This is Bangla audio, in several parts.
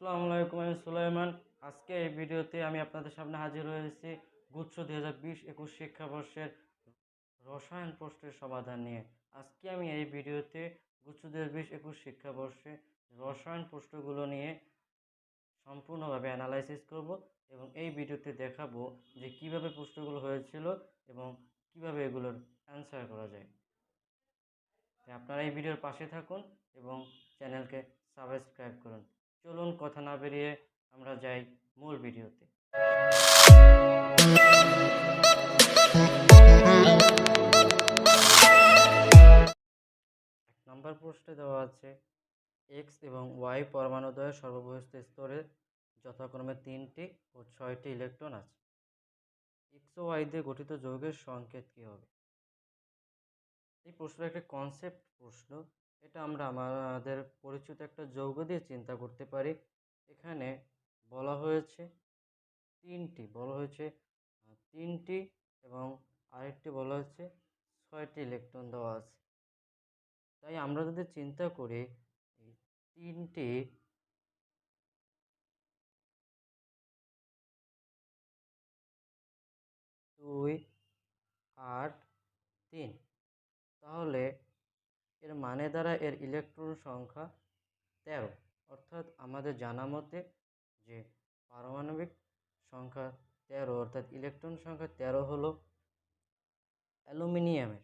আসসালামু আলাইকুম, আমি সুলাইমান। আজকে এই ভিডিওতে আমি আপনাদের সামনে হাজির হয়েছি গুচ্ছ 2020-21 শিক্ষাবর্ষের রসায়ন প্রশ্নের সমাধান নিয়ে। আজকে আমি এই ভিডিওতে গুচ্ছ 2020-21 শিক্ষাবর্ষে রসায়ন প্রশ্নগুলো নিয়ে সম্পূর্ণভাবে অ্যানালাইসিস করব এবং এই ভিডিওতে দেখাবো যে কিভাবে প্রশ্নগুলো হয়েছিল এবং কিভাবে এগুলোর অ্যান্সার করা যায়। তাই আপনারা এই ভিডিওর পাশে থাকুন এবং চ্যানেলকে সাবস্ক্রাইব করুন। চলুন কথা না বেরিয়ে আমরা যাই মূল ভিডিওতে। এক নম্বর প্রশ্নে দেওয়া আছে এক্স এবং ওয়াই পরমাণুদ্বয়ের সর্ববহিস্থ স্তরে যথাক্রমে 3টি ও 6টি ইলেকট্রন আছে। এক্স ও ওয়াই দিয়ে গঠিত যৌগের সংকেত কী হবে? এই প্রশ্নটা একটা কনসেপ্ট প্রশ্ন। এটা আমরা আমাদের পরিচিত একটা যৌগ দিয়ে চিন্তা করতে পারি। এখানে বলা হয়েছে তিনটি এবং আরেকটি বলা হচ্ছে 6টি ইলেকট্রন দেওয়া আছে। তাই আমরা যদি চিন্তা করি এই 3টি 2 8 3, তাহলে এর মানে দ্বারা এর ইলেকট্রন সংখ্যা 13। অর্থাৎ আমাদের জানা মতে যে পারমাণবিক সংখ্যা 13 অর্থাৎ ইলেকট্রন সংখ্যা 13 হলো অ্যালুমিনিয়ামের।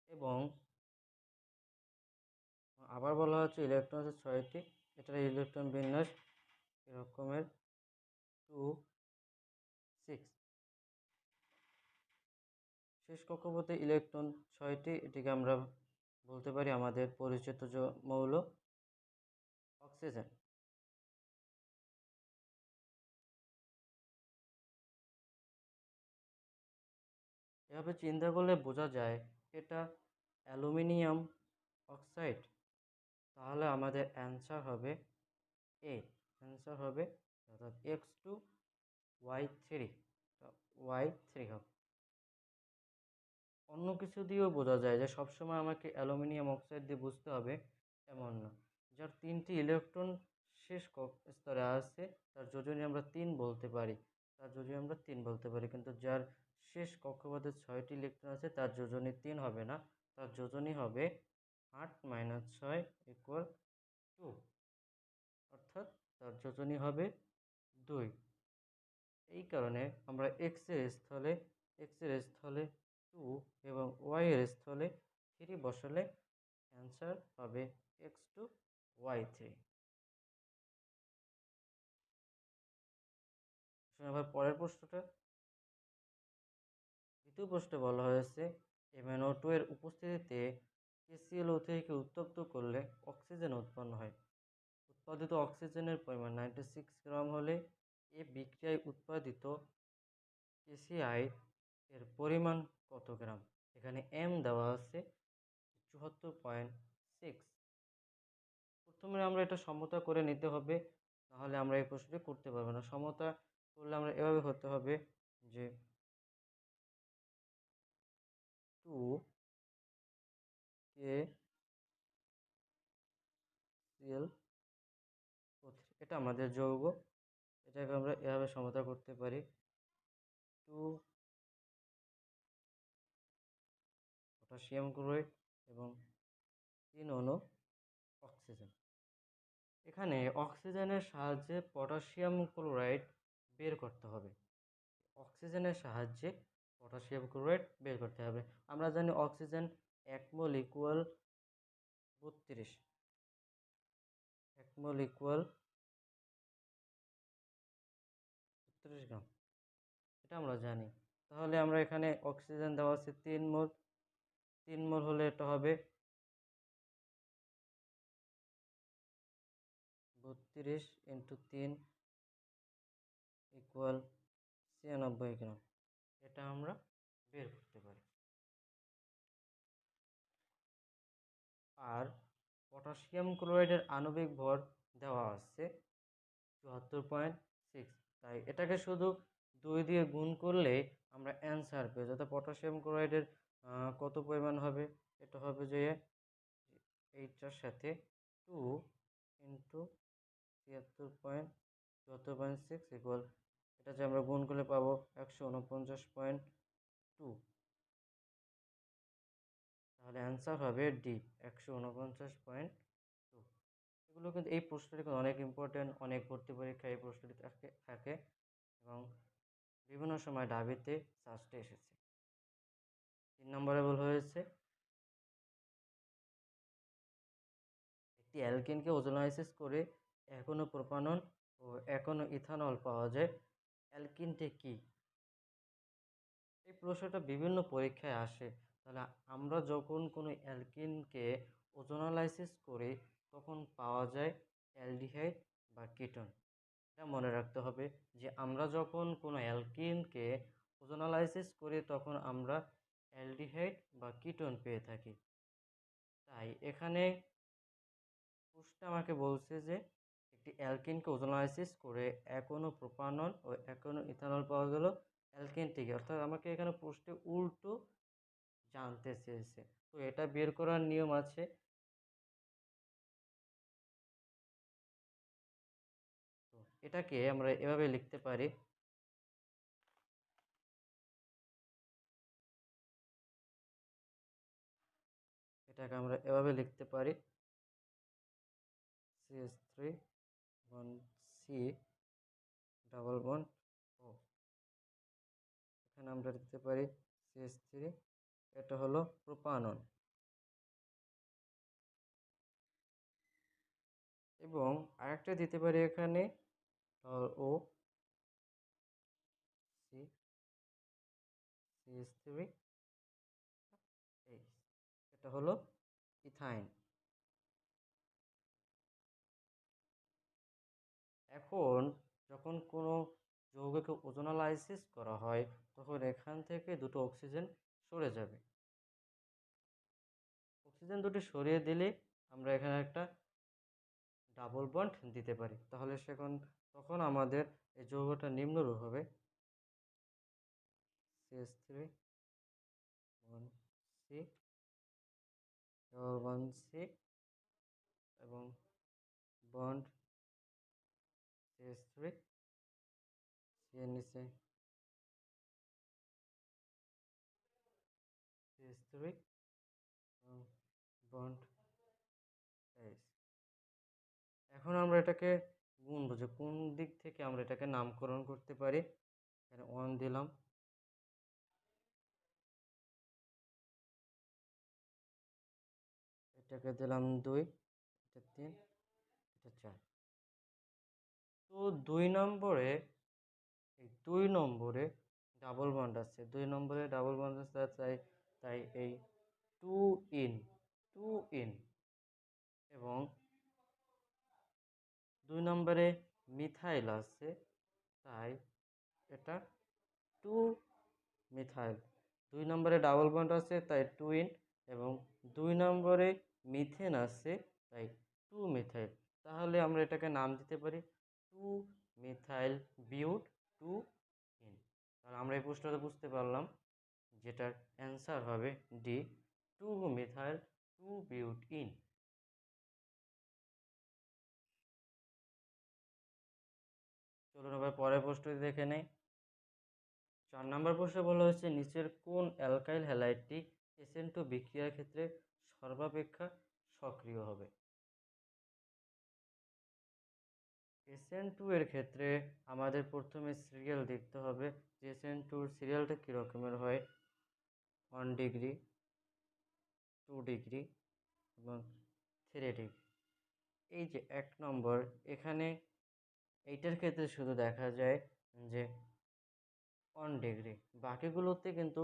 এবং আবার বলা হচ্ছে ইলেকট্রন আছে 6টি। এটার ইলেকট্রন বিন্যাস এরকমের 2 6। শেষ কক্ষপথে ইলেকট্রন 6টি। এটিকে আমরা বলতে পারি আমাদের পরিচিত মৌল অক্সিজেন। এভাবে চিন্তা করলে বোঝা যায় এটা অ্যালুমিনিয়াম অক্সাইড। তাহলে আমাদের অ্যান্সার হবে এ। অ্যান্সার হবে অর্থাৎ X2Y3, Y3 হবে। অন্য কিছু দিয়েও বোঝা যায় যে সবসময় আমাকে অ্যালুমিনিয়াম অক্সাইড দিয়ে বুঝতে হবে এমন না। যার 3টি ইলেকট্রন শেষ স্তরে আছে তার যোজনী আমরা 3 বলতে পারি, কিন্তু যার শেষ কক্ষপথে 6টি ইলেকট্রন আছে তার যোজনী 3 হবে না, তার যোজনী হবে 8 - 6 = 2, অর্থাৎ তার যোজনী হবে 2। এই কারণে আমরা এক্স এর স্থলে 2 এবং ওয়াই এর স্থলে 3 বসালে অ্যান্সার হবে X2Y3। আবার পরের প্রশ্নটা, দ্বিতীয় প্রশ্নে বলা হয়েছে MnO2 এর উপস্থিতিতে KClO3 কে উত্তপ্ত করলে অক্সিজেন উৎপন্ন হয়। উৎপাদিত অক্সিজেনের পরিমাণ 96 গ্রাম হলে এই বিক্রিয়ায় উৎপাদিত KCl এর পরিমাণ কত গ্রাম? এখানে M দেওয়া আছে 74.6। প্রথমে আমরা এটা সমতা করে নিতে হবে, নাহলে আমরা এই প্রশ্নটি করতে পারবো না। সমতা করলে আমরা এভাবে হতে হবে যে 2KClO3, এটা আমাদের যৌগ। এটাকে আমরা এভাবে সমতা করতে পারি 2 পটাশিয়াম ক্লোরাইড এবং 3 অণু অক্সিজেন। এখানে অক্সিজেনের সাহায্যে পটাশিয়াম ক্লোরাইড বের করতে হবে। আমরা জানি অক্সিজেন 1 মোল ইকুয়াল 32 গ্রাম, এটা আমরা জানি। তাহলে আমরা এখানে অক্সিজেন দেওয়া আছে 3 মোল। 3 মোল হলে এটা হবে 32 × 3 = 96 গ্রাম। এটা আমরা বের করতে পারি। আর পটাশিয়াম ক্লোরাইডের আণবিক ভর দেওয়া আছে 74.6। তাই এটাকে শুধু 2 দিয়ে গুণ করলে আমরা অ্যান্সার পেয়ে যাতে পটাশিয়াম ক্লোরাইডের কত পরিমাণ হবে, এটা হবে যে এইটার সাথে 2 × 73.74.6 ইকুয়াল, এটা যে আমরা গুণ করলে পাবো 149.2। তাহলে অ্যান্সার হবে ডি, 149.2। এগুলো কিন্তু, এই প্রশ্নটি কিন্তু অনেক ইম্পর্টেন্ট, অনেক ভর্তি পরীক্ষায় এই প্রশ্নটি থাকে এবং বিভিন্ন সময় ডাবিতে সাস্টে এসেছে। 3 নম্বরে বলা হয়েছে একটি অ্যালকেনকে ওজোনালাইসিস করে এখনো প্রোপানন ও এখনো ইথানল পাওয়া যায়, অ্যালকিনটি কি? এই প্রশ্নটা বিভিন্ন পরীক্ষায় আসে। তাহলে আমরা যখন কোনো অ্যালকিনকে ওজোনালাইসিস করি তখন পাওয়া যায় অ্যালডিহাইড বা কিটোন। এটা মনে রাখতে হবে যে আমরা যখন কোনো অ্যালকিনকে ওজোনালাইসিস করি তখন আমরা অ্যালডিহাইড বা কিটোন পেয়ে থাকি। তাই এখানে প্রশ্ন আমাকে বলছে যে একটি অ্যালকিনকে ওজোনালাইসিস করে এখনো প্রোপানন ও এখনো ইথানল পাওয়া গেল, অ্যালকিনটিকে, অর্থাৎ আমাকে এখানে প্রশ্নে উল্টো জানতে চেয়েছে। তো এটা বের করার নিয়ম আছে। তো এটাকে আমরা এভাবে লিখতে পারি, CH3 1C ডাবল বন্ড ও, এখানে আমরা লিখতে পারি CH3, এটা হলো প্রোপানন, এবং আরেকটা দিতে পারি এখানে ও সি CH3 এইচ, এটা হলো ইথাইন। এখন যখন কোনো যৌগকে ওজোনালাইসিস করা হয় তখন এখান থেকে দুটো অক্সিজেন সরে যাবে। অক্সিজেন দুটি সরিয়ে দিলে আমরা এখানে একটা ডাবল বন্ড দিতে পারি। তাহলে তখন আমাদের এই যৌগটা নিম্নরূপ হবে CH3 1C ডাবল 1C এবং বন্ড CH3 C এর নিচে CH3 এবং বন্ড H। এখন আমরা এটাকে গুনবো যে কোন দিক থেকে আমরা এটাকে নামকরণ করতে পারি। এখানে 1 দিলাম, এটাকে দিলাম 2, এটা 3, এটা 4। তো 2 নম্বরে, এই 2 নম্বরে ডাবল বন্ড আছে, 2 নম্বরে ডাবল বন্ড আছে, তাই এই 2 ইন 2 ইন, এবং 2 নম্বরে মিথাইল আছে, তাই এটা 2 মিথাইল। 2 নম্বরে ডাবল বন্ড আছে তাই 2 ইন, এবং 2 নম্বরে মিথেন আছে তাই 2 মিথাইল। তাহলে আমরা এটাকে নাম দিতে পারি 2 মিথাইল বিউট 2 ইন। তাহলে আমরা এই প্রশ্নটা বুঝতে পারলাম, যেটার অ্যান্সার হবে ডি, 2 মিথাইল 2 বিউট ইন। চলুন আবার পরের প্রশ্নটি দেখে নেই। 4 নম্বর প্রশ্নে বলা হয়েছে নিচের কোন অ্যালকাইল হ্যালাইডটি SN2 বিক্রিয়ার ক্ষেত্রে সর্বাপেক্ষা সক্রিয় হবে? SN2 এর ক্ষেত্রে আমাদের প্রথমে সিরিয়াল দেখতে হবে যে SN2 এর সিরিয়ালটা কীরকমের হয়। 1 ডিগ্রি, 2 ডিগ্রি এবং 3 ডিগ্রি। এই যে 1 নম্বর, এখানে এইটার ক্ষেত্রে শুধু দেখা যায় যে 1 ডিগ্রি, বাকিগুলোতে কিন্তু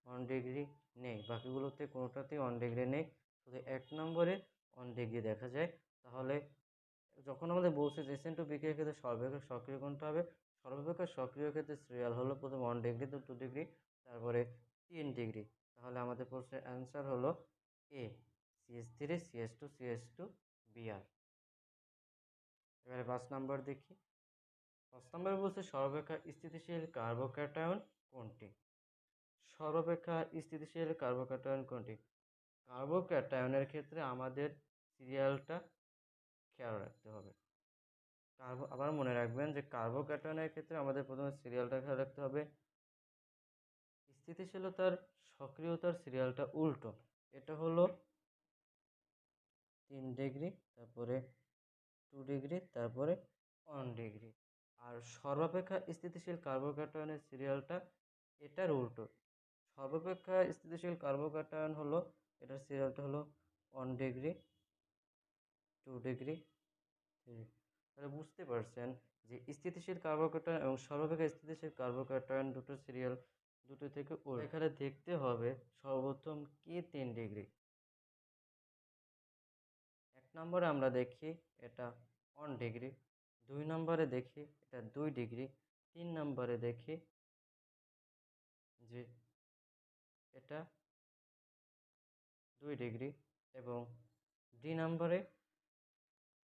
1 ডিগ্রি নেই, বাকিগুলোতে কোনোটাতেই 1 ডিগ্রি নেই, শুধু 1 নম্বরে 1 ডিগ্রি দেখা যায়। তাহলে যখন আমাদের বলছে যে SN2 বিক্রিয়ার ক্ষেত্রে সর্বাপেক্ষা সক্রিয় কোনটা হবে, সর্বাপেক্ষা সক্রিয় ক্ষেত্রে সিরিয়াল হলো প্রথম 1 ডিগ্রি, তো 2 ডিগ্রি, তারপরে 3 ডিগ্রি। তাহলে আমাদের প্রশ্নের অ্যান্সার হলো এ, CH3 CH2 CH2 Br। এবারে 5 নম্বর দেখি। 5 নম্বরে বলছে সর্বাপেক্ষা স্থিতিশীল কার্বোক্যাটায়ন কোনটি? সর্বাপেক্ষা স্থিতিশীল কার্বোক্যাটায়ন কোনটি? কার্বোক্যাটায়নের ক্ষেত্রে আমাদের সিরিয়ালটা খেয়াল রাখতে হবে। আবার মনে রাখবেন যে কার্বোক্যাটায়নের ক্ষেত্রে আমাদের প্রথমে সিরিয়ালটা খেয়াল রাখতে হবে। স্থিতিশীলতার সক্রিয়তার সিরিয়ালটা উল্টো। এটা হলো 3 ডিগ্রি, তারপরে 2 ডিগ্রি, তারপরে 1 ডিগ্রি। আর সর্বাপেক্ষা স্থিতিশীল কার্বোক্যাটায়নের সিরিয়ালটা এটার উল্টো। সর্বাপেক্ষা স্থিতিশীল কার্বোক্যাটায়ন হলো, এটার সিরিয়ালটা হলো 1 ডিগ্রি, 2 ডিগ্রি, 3। তাহলে বুঝতে পারছেন যে স্থিতিশীল কার্বোক্যাটায়ন এবং সর্বাপেক্ষা স্থিতিশীল কার্বোক্যাটায়ন দুটো সিরিয়াল দুটো থেকে উল্টো। এখানে দেখতে হবে সর্বপ্রথম কি 3 ডিগ্রি। 1 নম্বরে আমরা দেখি এটা 1 ডিগ্রি, 2 নম্বরে দেখি এটা 2 ডিগ্রি, 3 নম্বরে দেখি যে এটা 2 ডিগ্রি এবং ডি নম্বরে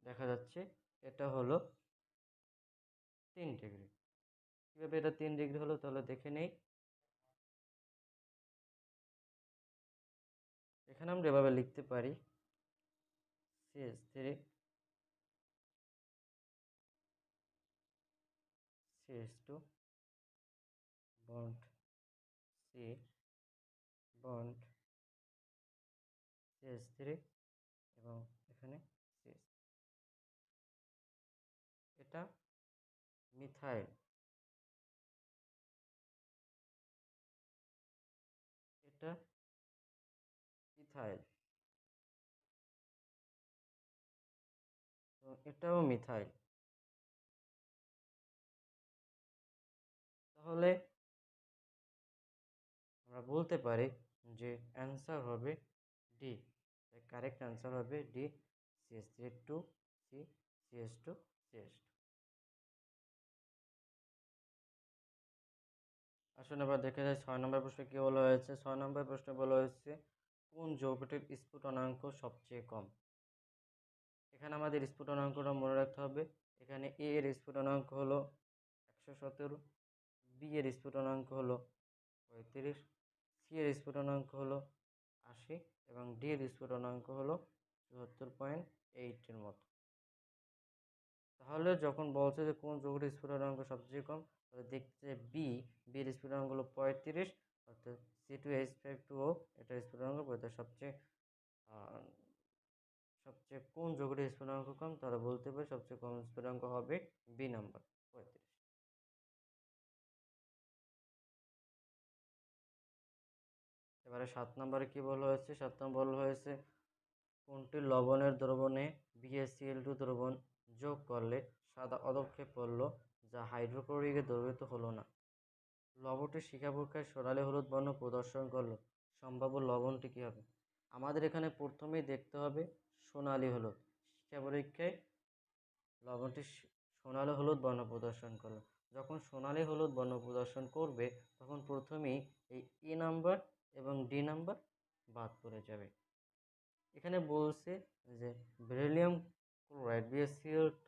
দেখা যাচ্ছে এটা হলো 3 ডিগ্রি। কীভাবে এটা 3 ডিগ্রি হলো তাহলে দেখে নেই। এখানে আমরা এভাবে লিখতে পারি CH3 CH2 bond C bond CH3 এবং এখানে CH। এটা মিথাইল, এটা ইথাইল এবং এটাও মিথাইল। তাহলে আমরা বলতে পারি যে অ্যান্সার হবে ডি। কারেক্ট অ্যান্সার হবে D, CH3 C CH2 CH2। আসুন এবার দেখে যাই 6 নম্বর প্রশ্নে কী বলা হয়েছে। 6 নম্বর প্রশ্নে বলা হয়েছে কোন যৌগটির স্ফুটনাঙ্ক সবচেয়ে কম। এখানে আমাদের স্ফুটনাঙ্কটা মনে রাখতে হবে। এখানে এ এর স্ফুটনাঙ্ক হলো 117, বি এর স্ফুটনাঙ্ক হলো 35, সি এর স্ফুটনাঙ্ক হলো 80 এবং ডি এর স্ফুটনাঙ্ক হলো 74.8 এর মতো। তাহলে যখন বলছে যে কোন যৌগটির স্ফুটনাঙ্ক সবচেয়ে কম, তাহলে দেখতে বি এর স্ফুটনাঙ্ক হলো 35, অর্থাৎ C2H5O এটার স্ফুটনাঙ্ক সবচেয়ে কোন যৌগটির স্ফুটনাঙ্ক কম, তাহলে বলতে পারি সবচেয়ে কম স্ফুটনাঙ্ক হবে বি নাম্বার 35। এবারে 7 নম্বরে কি বলা হয়েছে। 7 নম্বর বলা হয়েছে কোনটি লবণের দ্রবণে BaCl2 দ্রবণ যোগ করলে সাদা অধক্ষেপ পড়ল যা হাইড্রোক্লোরিকে দ্রবীভূত হলো না। লবণটি শিখা পরীক্ষায় সোনালী হলুদ বর্ণ প্রদর্শন করলো, সম্ভাব্য লবণটি কী হবে। আমাদের এখানে প্রথমেই দেখতে হবে সোনালী হলুদ। শিখা পরীক্ষায় লবণটি সোনালী হলুদ বর্ণ প্রদর্শন করলো। যখন সোনালী হলুদ বর্ণ প্রদর্শন করবে তখন প্রথমেই এই এ নাম্বার এবং ডি নাম্বার বাদ পড়ে যাবে। এখানে বলছে যে বেরিলিয়াম ক্লোরাইড BaCl2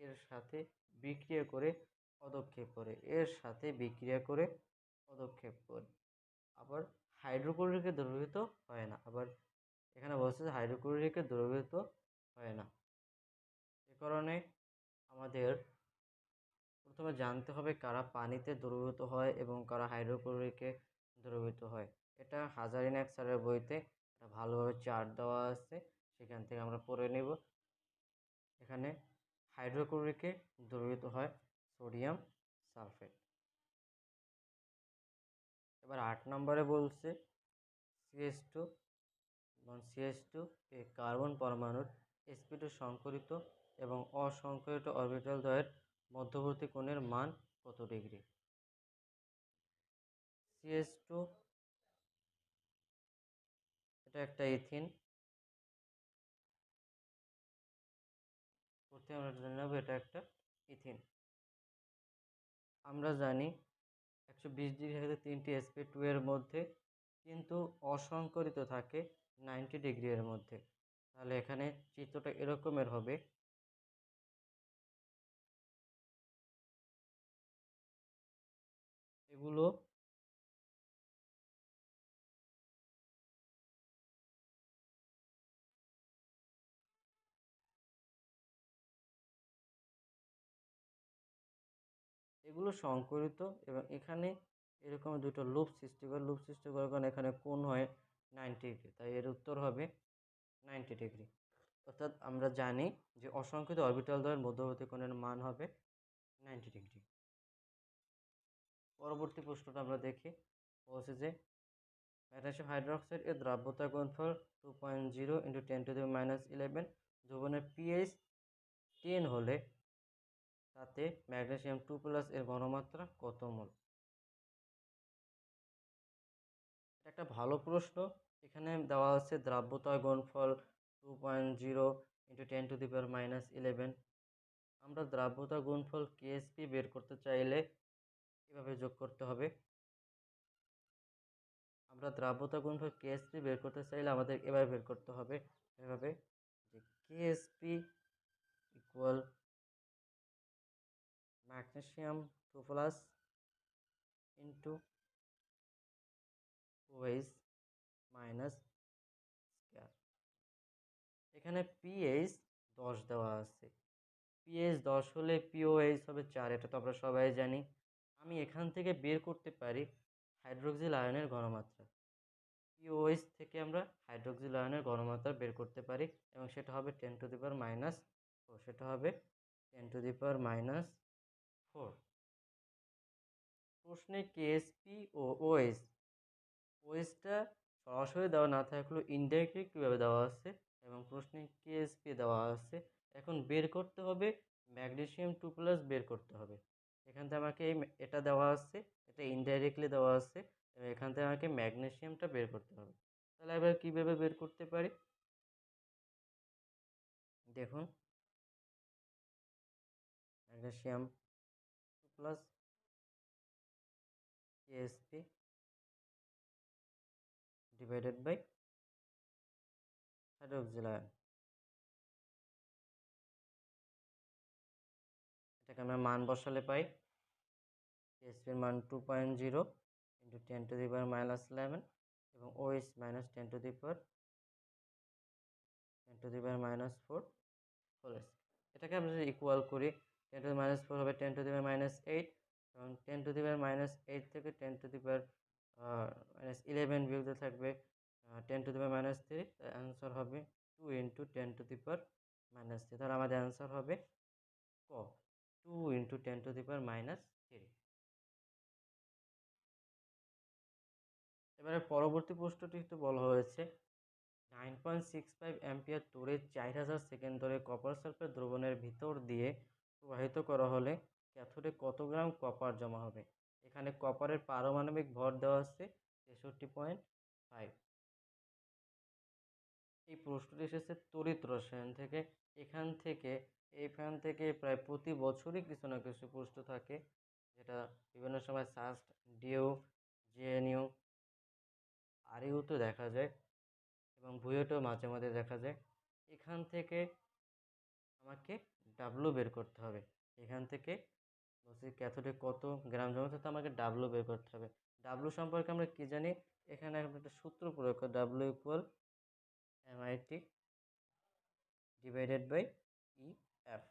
এর সাথে বিক্রিয়া করে পদক্ষেপ করে, আবার হাইড্রোক্লোরিকে দ্রবীভূত হয় না। আবার এখানে বলছে যে হাইড্রোক্লোরিকে দ্রবীভূত হয় না। এ কারণে আমাদের প্রথমে জানতে হবে কারা পানিতে দ্রবীভূত হয় এবং কারা হাইড্রোক্লোরিকে দ্রবীভূত হয়। এটা হাজারিনাক স্যারের বইতে এটা ভালোভাবে চার্ট দেওয়া আছে, সেখান থেকে আমরা পড়ে নেব। এখানে হাইড্রোক্লোরিকে দ্রবীভূত হয় সোডিয়াম সালফেট। এবার 8 নম্বরে বলছে CH2 এ কার্বন পরমাণুর sp2 সংকরিত এবং অসংকরিত অরবিটাল দ্বয়ের মধ্যবর্তী কোণের মান কত ডিগ্রি। CH2 এটা একটা ইথিন, প্রথমে আমরা জেনে নেব এটা একটা ইথিন। আমরা জানি 120 ডিগ্রি থেকে 3টি sp2 এর মধ্যে, কিন্তু অসংকরিত থাকে 90 ডিগ্রি এর মধ্যে। তাহলে এখানে চিত্রটা এরকমের হবে। এগুলো এগুলো সংকরিত এবং এখানে এরকম দুটো লুপ সৃষ্টি করে, লুপ সৃষ্টি করার কারণে এখানে কোণ হয় 90 ডিগ্রি, তাই এর উত্তর হবে 90 ডিগ্রি। অর্থাৎ আমরা জানি যে অসংখ্যিত অরবিটাল দ্বয়ের মধ্যবর্তী কোণের মান হবে 90 ডিগ্রি। পরবর্তী প্রশ্নটা আমরা দেখি, বলছে যে ম্যাগনেসিয়াম হাইড্রোক্সাইড এর দ্রাব্যতা গুণফল 2.0 × 10⁻11 দ্রবণের পিএইচ 10 হলে তাতে ম্যাগনেসিয়াম 2+ এর ঘনমাত্রা কত মোল? এটা একটা ভালো প্রশ্ন। এখানে দেওয়া আছে দ্রাব্যতা গুণফল 2.0 × 10⁻11। আমরা দ্রাব্যতা গুণফল কেএসপি বের করতে চাইলে এভাবে যোগ করতে হবে। আমরা দ্রাব্যতা গুণফল কেএসপি বের করতে চাইলে আমাদের এভাবে বের করতে হবে, এভাবে যে KSP equal magnesium 2+ into OH minus square. এখানে পিএইচ 10 দেওয়া আছে, পিএইচ 10 হলে পিওএইচ হবে 4, এটা তো আমরা সবাই জানি। আমি এখান থেকে বের করতে পারি হাইড্রোক্সিল আয়নের ঘনমাত্রা। পিওএইচ থেকে আমরা হাইড্রোক্সিল আয়নের ঘনমাত্রা বের করতে পারি এবং সেটা হবে 10⁻⁴, সেটা হবে 10⁻⁴। প্রশ্নে কেএসপি ও ওএইচ, ওএইচটা সরাসরি দেওয়া না থাকলেও ইনডাইরেক্টলি কীভাবে দেওয়া আছে এবং প্রশ্নে কেএসপি দেওয়া আছে। এখন বের করতে হবে ম্যাগনেসিয়াম 2+ বের করতে হবে। এখান থেকে আমাকে এটা দেওয়া আছে, এটা ইনডাইরেক্টলি দেওয়া আছে এবং এখান থেকে আমাকে ম্যাগনেসিয়ামটা বের করতে হবে। তাহলে এবার কীভাবে বের করতে পারি দেখুন, magnesium 2+ KSP divided by hydroxyl ion, এটাকে আমরা মান বসালে পাই কেএসপির মান 2.0 × 10⁻11 এবং OH মাইনাস 10⁻⁴ হোল। এটাকে আমরা যদি ইকুয়াল করি 10⁻⁴ হবে 10⁻⁸ এবং 10⁻⁸ থেকে 10⁻11 বিয়োগ থাকবে 10⁻⁻3, অ্যান্সার হবে 2 × 10⁻⁻3। তাহলে আমাদের অ্যান্সার হবে ক, 2 × 10⁻⁻3। এবারে পরবর্তী প্রশ্নটিতে বলা হয়েছে 9.65 অ্যাম্পিয়ার তড়িৎ 4000 সেকেন্ড ধরে কপার সালফেট দ্রবণের ভিতর দিয়ে প্রবাহিত করা হলে ক্যাথোডে কত গ্রাম কপার জমা হবে? এখানে কপারের পারমাণবিক ভর দেওয়া আছে 63.5। এই প্রশ্নটি এসেছে তড়িৎ রসায়ন থেকে। এখান থেকে প্রায় প্রতি বছরই কিছু না কিছু প্রশ্ন থাকে, যেটা বিভিন্ন সময় সাস্ট, ডিউ, জেএনইউ, আরইউতে দেখা যায় এবং বুয়েটেও মাঝে মাঝে দেখা যায়। এখান থেকে আমাকে ডাব্লু বের করতে হবে। এখান থেকে বলছি ক্যাথোডে কত গ্রাম জমা থাকতে আমাকে ডাব্লু বের করতে হবে। ডাব্লু সম্পর্কে আমরা কি জানি? এখানে একটা সূত্র প্রয়োগ করে, W equal MIT divided by EF।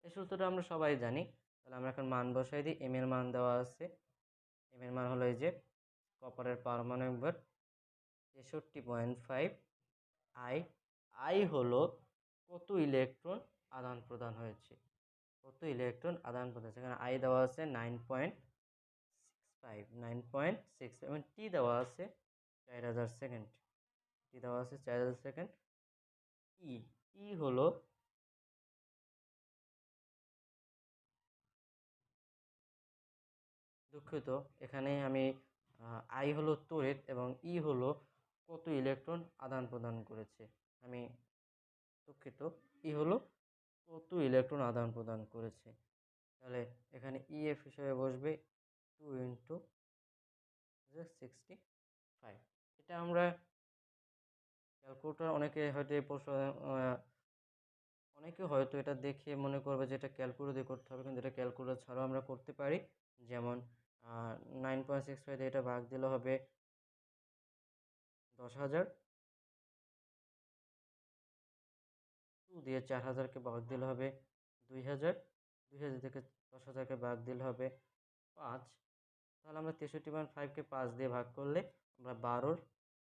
এই সূত্রটা আমরা সবাই জানি। তাহলে আমরা এখন মান বসাই দিই। এম এর মান দেওয়া আছে, এম এর মান হলো এই যে কপারের পারমাণবিক ভর 63.5। আই হলো কত ইলেকট্রন আদান প্রদান হয়েছে, এখানে আই দেওয়া আছে 9.6 এবং টি দেওয়া আছে 4000 সেকেন্ড, ই হলো দুঃখিত, এখানে আমি আই হলো তড়িৎ এবং ই হলো কত ইলেকট্রন আদান প্রদান করেছে। আমি দুঃখিত, ই হলো কত ইলেকট্রন আদান প্রদান করেছে। তাহলে এখানে ইএফ হিসেবে বসবে 2 × 65। এটা আমরা ক্যালকুলেটর অনেকে হয়তো এটা দেখে মনে করবে যে এটা ক্যালকুলেটর দিয়ে করতে হবে, কিন্তু এটা ক্যালকুলেটর ছাড়াও আমরা করতে পারি। যেমন 9.65 দিয়ে এটা ভাগ দিলে হবে 10,000, 2 দিয়ে 4000কে ভাগ দিলে হবে 2000, 2000 থেকে 10,000কে ভাগ দিলে হবে 5, তাহলে আমরা 63.5কে 5 দিয়ে ভাগ করলে আমরা 12-র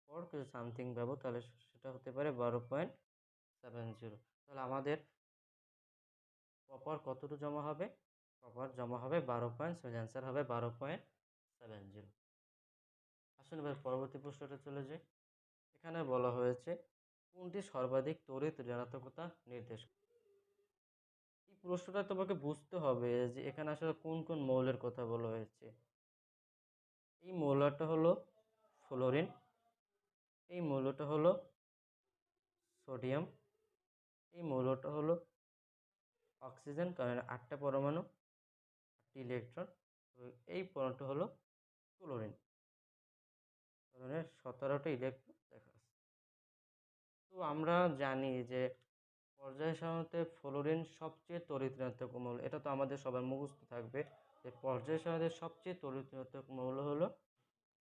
পর কিছু সামথিং পাবো, তাহলে সেটা হতে পারে 12.70। তাহলে আমাদের প্রপার কতটুকু জমা হবে? প্রপার জমা হবে 12.7, অ্যান্সার হবে 12.70। আসুন এবার পরবর্তী প্রশ্নটা চলে যাই। এখানে বলা হয়েছে কোনটি সর্বাধিক তড়িৎ ঋণাত্মকতা নির্দেশ করে? এই প্রশ্নটা তোমাকে বুঝতে হবে যে এখানে আসলে কোন কোন মৌলের কথা বলা হয়েছে। এই মৌলটা হলো ফ্লোরিন, এই মৌলটা হলো সোডিয়াম, এই মৌলটা হলো অক্সিজেন, কারণ 8টা পরমাণু, 8টি ইলেকট্রন। তো এই পরমাণুটা হলো ক্লোরিন, ক্লোরিনের 17টা ইলেকট্রন দেখা আছে। তো আমরা জানি যে পর্যায় সারণীতে ফ্লোরিন সবচেয়ে তড়িৎ ঋণাত্মক মৌল, এটা তো আমাদের সবার মুখস্থ থাকবে যে পর্যায় সারণীতে সবচেয়ে তড়িৎ ঋণাত্মক মৌল হলো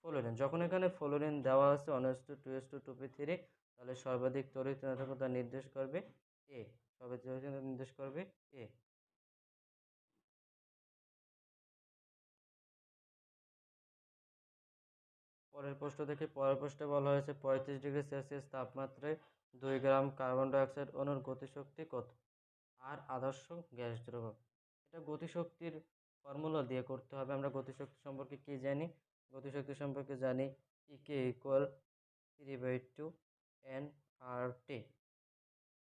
ফ্লোরিন। যখন এখানে ফ্লোরিন দেওয়া আছে 1:2:2p3, তাহলে সর্বাধিক তড়িৎ ঋণাত্মকতা নির্দেশ করবে এ, সর্বাধিক তড়িৎ ঋণাত্মকতা নির্দেশ করবে এ। পরের প্রশ্ন দেখে, পরের প্রশ্নে বলা হয়েছে 35°C তাপমাত্রায় 2 গ্রাম কার্বন ডাইঅক্সাইড অণুর গতিশক্তি কত? আর আদর্শ গ্যাস দ্রবক। এটা গতিশক্তির ফর্মুলা দিয়ে করতে হবে। আমরা গতিশক্তি সম্পর্কে কি জানি? গতিশক্তি সম্পর্কে জানি ইকে ইকুয়াল 3/2 nRT।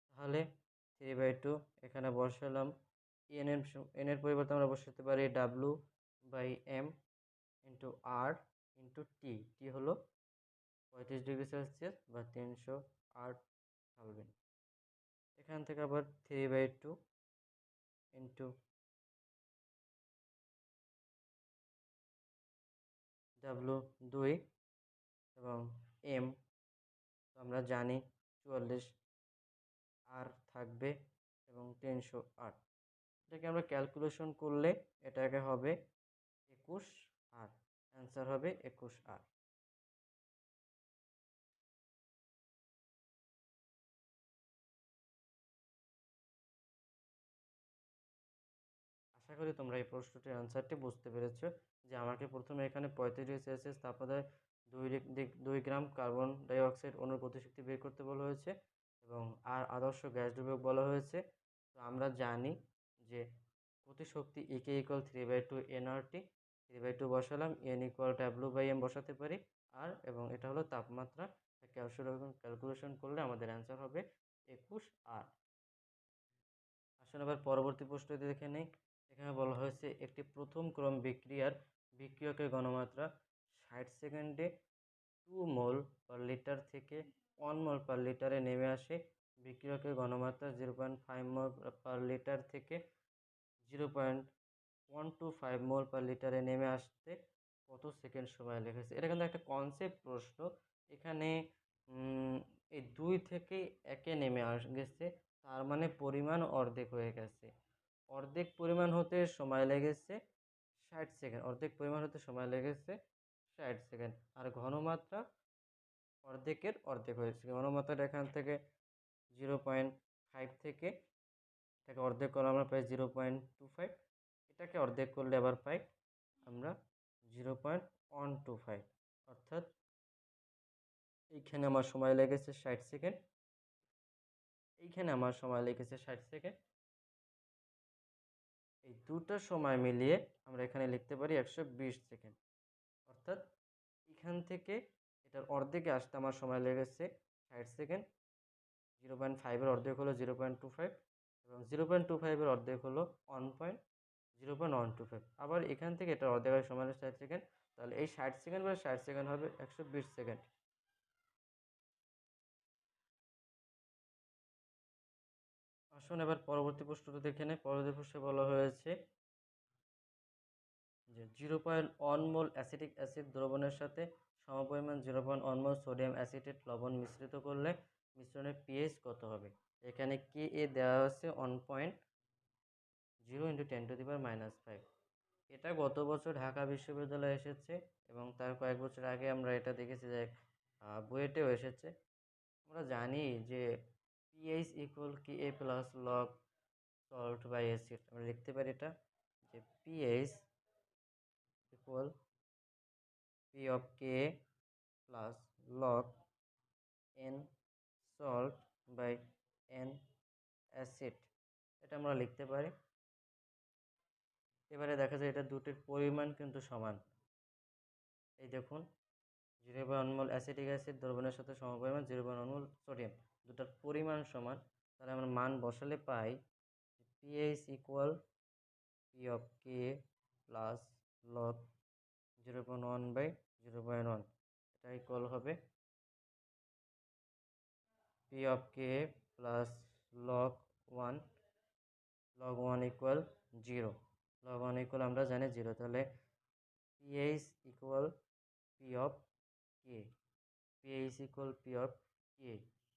তাহলে 3/2 এখানে বসালাম, এন এর পরিবর্তে আমরা বসাতে পারি W/m ইন্টু আর ইন্টু টি। টি হলো 35°C বা 308 কেলভিন। এখান থেকে আবার 3/2 ইন্টু W 2 এবং M আমরা জানি 44, আর থাকবে এবং 308। এটাকে আমরা ক্যালকুলেশন করলে এটাকে হবে 21 আর, অ্যান্সার হবে 21 আর। আশা করি তোমরা এই প্রশ্নটির অ্যান্সারটি বুঝতে পেরেছো যে আমাকে প্রথমে এখানে 35°C তাপমাত্রায় 2 গ্রাম কার্বন ডাইঅক্সাইড অণুর গতিশক্তি বের করতে বলা হয়েছে এবং আর আদর্শ গ্যাস দ্রব্যক বলা হয়েছে। তো আমরা জানি যে গতিশক্তি ইকে ইকুয়াল 3/2 nRT, 3/2 বসালাম, n ইকুয়াল W/m বসাতে পারি, আর এবং এটা হলো তাপমাত্রা। ক্যালকুলেশন করলে আমাদের অ্যান্সার হবে 21 আর। আসুন এবার পরবর্তী প্রশ্নটি দেখে নেই। এখানে বলা হয়েছে একটি প্রথম ক্রম বিক্রিয়ার বিক্রিয়কের ঘনমাত্রা 60 সেকেন্ডে 2 মোল পার লিটার থেকে 1 মোল পার লিটারে নেমে আসে। বিক্রিয়কের ঘনমাত্রা 0.5 মোল পার লিটার থেকে 0.125 মোল পার লিটারে নেমে আসতে কত সেকেন্ড সময় লেগেছে? এটা কিন্তু একটা কনসেপ্ট প্রশ্ন। এখানে এই 2 থেকে 1-এ নেমে গেছে, তার মানে পরিমাণ অর্ধেক হয়ে গেছে। অর্ধেক পরিমাণ হতে সময় লেগেছে 60 সেকেন্ড, অর্ধেক পরিমাণ হতে সময় লেগেছে 60 সেকেন্ড। আর ঘনমাত্রা অর্ধেকের অর্ধেক হয়েছে। ঘনমাত্রাটা এখান থেকে 0.5 থেকে এটাকে অর্ধেক করলে আমরা পাই 0.25, এটাকে অর্ধেক করলে আবার পাই আমরা 0.125। অর্থাৎ এইখানে আমার সময় লেগেছে 60 সেকেন্ড, এইখানে আমার সময় লেগেছে 60 সেকেন্ড। এই দুটো সময় মিলিয়ে আমরা এখানে লিখতে পারি 120 সেকেন্ড। অর্থাৎ এখান থেকে এটার অর্ধেকে আসতে আমার সময় লেগেছে 60 সেকেন্ড। 0.5-এর অর্ধেক হলো 0.25 এবং 0.25-এর অর্ধেক হলো 0.125। আবার এখান থেকে এটার অর্ধেক হয় সময় 60 সেকেন্ড। তাহলে এই 60 সেকেন্ড বা 60 সেকেন্ড হবে 120 সেকেন্ড। আসুন এবার পরবর্তী প্রশ্নটা দেখে নেই। পরবর্তী প্রশ্নে বলা হয়েছে যে 0.1 মোল অ্যাসিটিক অ্যাসিড দ্রবণের সাথে সমপরিমাণ 0.1 মোল সোডিয়াম অ্যাসিটেট লবণ মিশ্রিত করলে মিশ্রণের পিএইচ কত হবে? এখানে কে এ দেওয়া হচ্ছে 1.0 × 10⁻⁵। এটা গত বছর ঢাকা বিশ্ববিদ্যালয়ে এসেছে এবং তার কয়েক বছর আগে আমরা এটা দেখেছি যে বুয়েটেও এসেছে। আমরা জানি যে pH equal Ka plus log salt by acid. আমরা লিখতে পারি এটা যে pH equal P of K plus log N salt by N acid, এটা আমরা লিখতে পারি। এবারে দেখা যায় এটা দুটির পরিমাণ কিন্তু সমান। এই দেখুন 0.1 মোল অ্যাসিটিক অ্যাসিড দ্রবণের সাথে সমপরিমাণ 0.1 মোল সোডিয়াম, দুটার পরিমাণ সমান। তাহলে আমরা মান বসালে পাই pH equal P of K plus log 0.1/0.1, এটা ইকুয়াল হবে p of K plus log 1, log 1 equal 0, log 1 equal আমরা জানি 0। তাহলে pH equal P of K, pH equal P of K.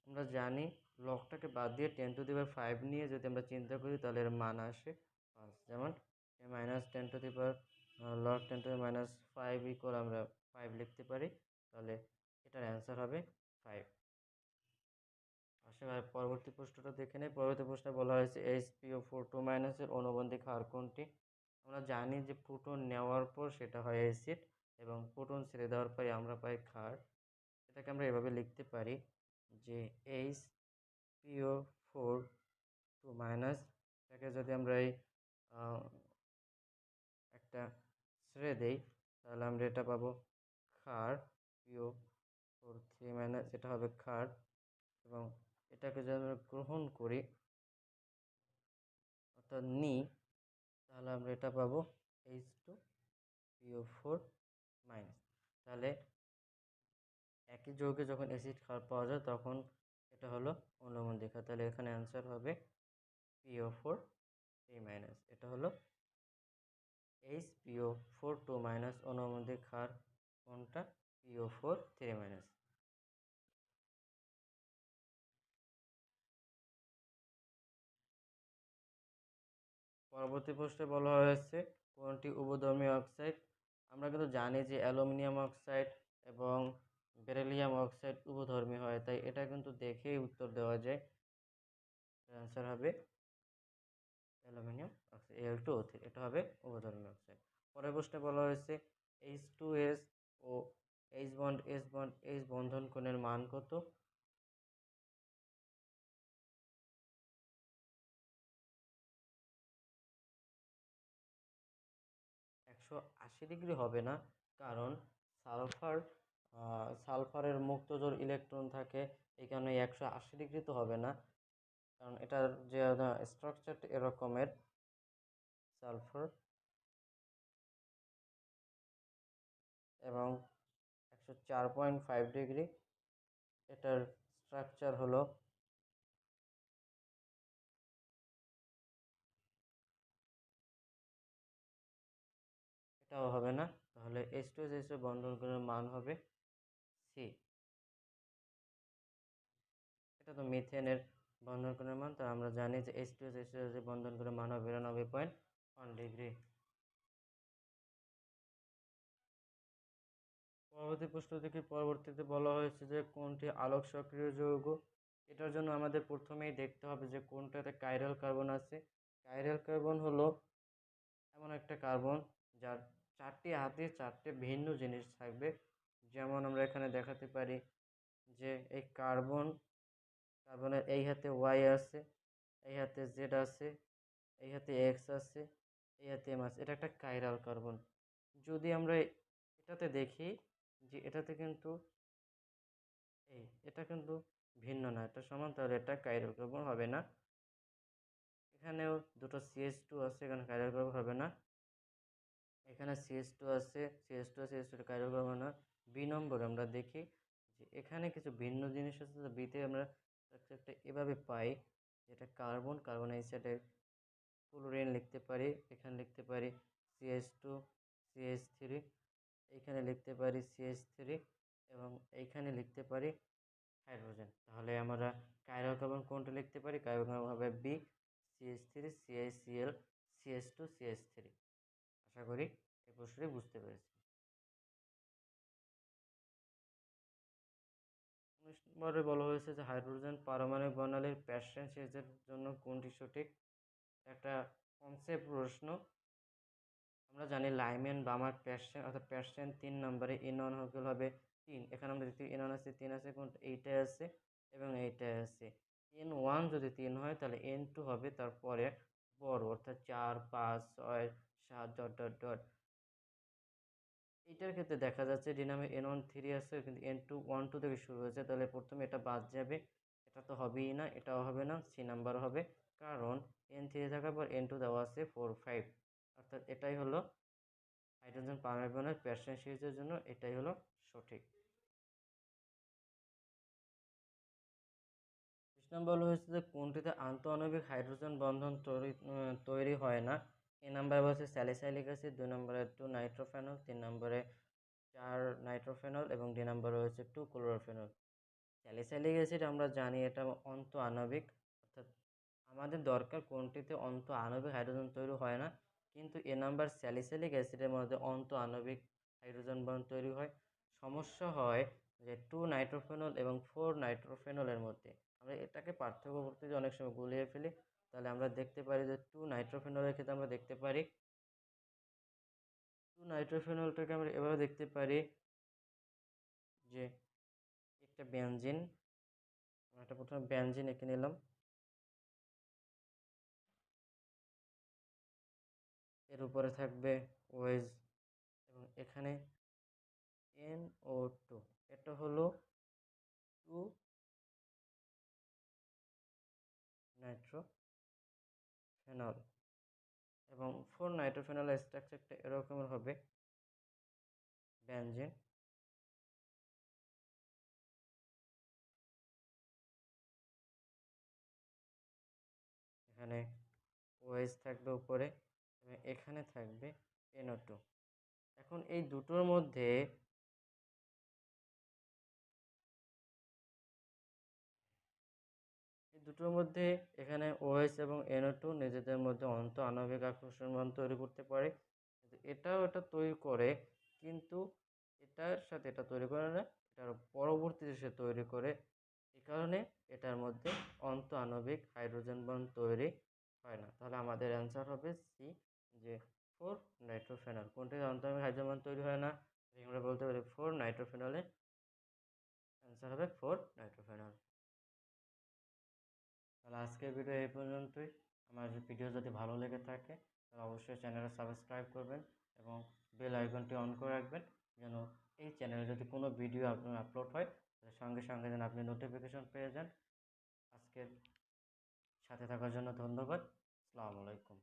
আমরা জানি লগটাকে বাদ দিয়ে 10⁵ নিয়ে যদি আমরা চিন্তা করি তাহলে এর মান আসে 5, যেমন -10⁻, লগ 10⁻⁵ ইকুয়াল আমরা 5 লিখতে পারি। তাহলে এটার অ্যান্সার হবে 5। আসলে পরবর্তী প্রশ্নটা দেখে নেই। পরবর্তী প্রশ্নে বলা হয়েছে HPO4 এর অনুবন্ধী ক্ষার কোনটি? আমরা জানি যে প্রোটন নেওয়ার পর সেটা হয় অ্যাসিড এবং প্রোটন ছেড়ে দেওয়ার পরে আমরা পাই ক্ষার। এটাকে আমরা এভাবে লিখতে পারি যে HPO4 এটাকে যদি আমরা এই একটা ছেড়ে দেই তাহলে আমরা এটা পাবো ক্ষার, PO4 এটা হবে ক্ষার। এবং এটাকে যদি আমরা গ্রহণ করি অর্থাৎ নিই তাহলে আমরা এটা পাবো H2PO4-। তাহলে একই যৌগে যখন অ্যাসিড ক্ষার পাওয়া যায় তখন এটা হলো অনুবন্ধী ক্ষার। তাহলে এখানে অ্যান্সার হবে PO4-। এটা হলো HPO4 অনুবন্ধী ক্ষার কোনটা? PO4-। পরবর্তী প্রশ্নে বলা হয়েছে কোনটি উভধর্মী অক্সাইড? আমরা কিন্তু জানি যে অ্যালুমিনিয়াম অক্সাইড এবং বেরিলিয়াম অক্সাইড উভধর্মী হয়, তাই এটা কিন্তু দেখেই উত্তর দেওয়া যায়। অ্যান্সার হবে অ্যালুমিনিয়াম অক্সাইড Al2O3, এটা হবে উভধর্মী অক্সাইড। পরের প্রশ্নে বলা হয়েছে H2S ও H বন্ড H বন্ধন কোণের মান কত? 180 ডিগ্রি হবে না, কারণ সালফার সালফারের মুক্ত জোড় ইলেকট্রন থাকে, এই কারণে 180 ডিগ্রি তো হবে না, কারণ এটার যে স্ট্রাকচারটা এরকমের। সালফার এবং 104.5 ডিগ্রি এটার স্ট্রাকচার হলো। এটাও হবে না, তাহলে H2SO বন্ধনগুলোর মান হবে সি। এটা তো মিথেনের বন্ধনগুলোর মান, তো আমরা জানি যে H2SO বন্ধনগুলোর মান হবে 92.1 ডিগ্রি। পরবর্তী প্রশ্ন থেকে পরবর্তীতে বলা হয়েছে যে কোনটি আলোক সক্রিয় যৌগ? এটার জন্য আমাদের প্রথমেই দেখতে হবে যে কোনটাতে কাইরাল কার্বন আছে। কাইরাল কার্বন হলো এমন একটা কার্বন যার 4টি হাতে 4টে ভিন্ন জিনিস থাকবে। যেমন আমরা এখানে দেখাতে পারি যে এই কার্বনের এই হাতে ওয়াই আছে, এই হাতে জেড আছে, এই হাতে এক্স আছে, এই হাতে এম আছে। এটা একটা কাইরাল কার্বন। যদি আমরা এটাতে দেখি যে এটাতে কিন্তু এটা কিন্তু ভিন্ন না, এটা সমান, তাহলে এটা কাইরাল কার্বন হবে না। এখানেও দুটো CH2 আছে, এখানে কাইরাল কার্বন হবে না। এখানে CH2 আছে, CH2 কাইরাল কার্বন না। বি নম্বরে আমরা দেখি যে এখানে কিছু ভিন্ন জিনিস আছে, বিতে আমরা একটা এভাবে পাই, যেটা কার্বন এই সাইডে ক্লোরিন লিখতে পারি, এখানে লিখতে পারি CH2 CH3, এইখানে লিখতে পারি CH3 এবং এইখানে লিখতে পারি হাইড্রোজেন। তাহলে আমরা কাইরাল কার্বন কোনটা লিখতে পারি? কাইরাল কার্বন হবে B, CH3 CaCl CH2 CH3। আশা করি এই প্রশ্নটি বুঝতে পেরেছি। 19 নম্বরে বলা হয়েছে যে হাইড্রোজেন পারমাণবিক বর্ণালীর প্যাসেঞ্জের জন্য কোনটি সঠিক? একটা কনসেপ্ট প্রশ্ন। আমরা জানি লাইমেন বামার প্যাশন অর্থাৎ প্যাশন 3 নম্বরে N1 হবে 3। এখানে আমরা দেখতে N1 আছে 3 আছে, কোনটা এইটাই আছে এবং এইটাই আছে। N1 যদি 3 হয় তাহলে N2 হবে তারপরে বড় অর্থাৎ 4 5 6 7 ডট ডট ডট। এইটার ক্ষেত্রে দেখা যাচ্ছে ডি নামে N1 3 আছে কিন্তু N2 1 2 থেকে শুরু হয়েছে, তাহলে প্রথমে এটা বাদ যাবে, এটা তো হবেই না, এটাও হবে না, সি নাম্বার হবে, কারণ N3 থাকার পর N2 দেওয়া আছে 4 5, অর্থাৎ এটাই হলো হাইড্রোজেন পারমাণবিক প্যাশন সিরিজের জন্য এটাই হলো সঠিক। 30 নম্বর হচ্ছে যে কোনটিতে আন্তঃআণবিক হাইড্রোজেন বন্ধন তৈরি হয় না। এ নাম্বার হচ্ছে স্যালিসাইলিক অ্যাসিড, 2 নম্বরে 2 নাইট্রোফেনল, 3 নম্বরে 4 নাইট্রোফেনল এবং 2 নম্বরে হচ্ছে 2 ক্লোরোফেনল। স্যালিসাইলিক অ্যাসিড আমরা জানি এটা অন্তঃআণবিক, অর্থাৎ আমাদের দরকার কোনটিতে অন্তঃআণবিক হাইড্রোজেন তৈরি হয় না, কিন্তু এ নাম্বার স্যালিসাইলিক অ্যাসিডের মধ্যে অন্তঃআণবিক হাইড্রোজেন বন্ধন তৈরি হয়। সমস্যা হয় যে 2 নাইট্রোফেনল এবং 4 নাইট্রোফেনলের মধ্যে। আমরা এটাকে পার্থক্য করতে গিয়ে অনেক সময় গুলিয়ে ফেলি, তাহলে আমরা দেখতে পারি যে 2 নাইট্রোফেনলের ক্ষেত্রে আমরা দেখতে পারি 2 নাইট্রোফেনলটাকে আমরা এভাবে দেখতে পারি যে একটা বেনজিন, আমরা একটা প্রথমে বেনজিন এঁকে নিলাম, এর উপরে থাকবে ওয়েজ এবং এখানে NO2, এটা হলো 2 নাইট্রোফেনল এবং 4 নাইট্রোফেনলের স্ট্রাকচারটা এরকম হবে, বেনজিন, এখানে ওয়েজ থাকবে উপরে এবং এখানে থাকবে NO2। এখন এই দুটোর মধ্যে এখানে OH এবং NO2 নিজেদের মধ্যে আণবিক আকর্ষণ বন্ধন তৈরি করতে পারে, কিন্তু এটাও এটা তৈরি করে, কিন্তু এটার সাথে এটা তৈরি করে না, এটার পরবর্তীতে সে তৈরি করে, এই কারণে এটার মধ্যে আণবিক হাইড্রোজেন বন্ধন তৈরি হয় না। তাহলে আমাদের অ্যান্সার হবে সি, যে 4 নাইট্রোফেনল। কোনটি আণবিক হাইড্রোজেন বন্ধন তৈরি হয় না, আমরা বলতে পারি 4 নাইট্রোফেনলে, অ্যান্সার হবে 4 নাইট্রোফেনল। তাহলে আজকের ভিডিও এই পর্যন্তই। আমার ভিডিও যদি ভালো লেগে থাকে তাহলে অবশ্যই চ্যানেলটা সাবস্ক্রাইব করবেন এবং বেল আইকনটি অন করে রাখবেন, যেন এই চ্যানেলে যদি কোনো ভিডিও আপনার আপলোড হয় তাহলে সঙ্গে সঙ্গে যেন আপনি নোটিফিকেশন পেয়ে যান। আজকের সাথে থাকার জন্য ধন্যবাদ। আসসালামু আলাইকুম।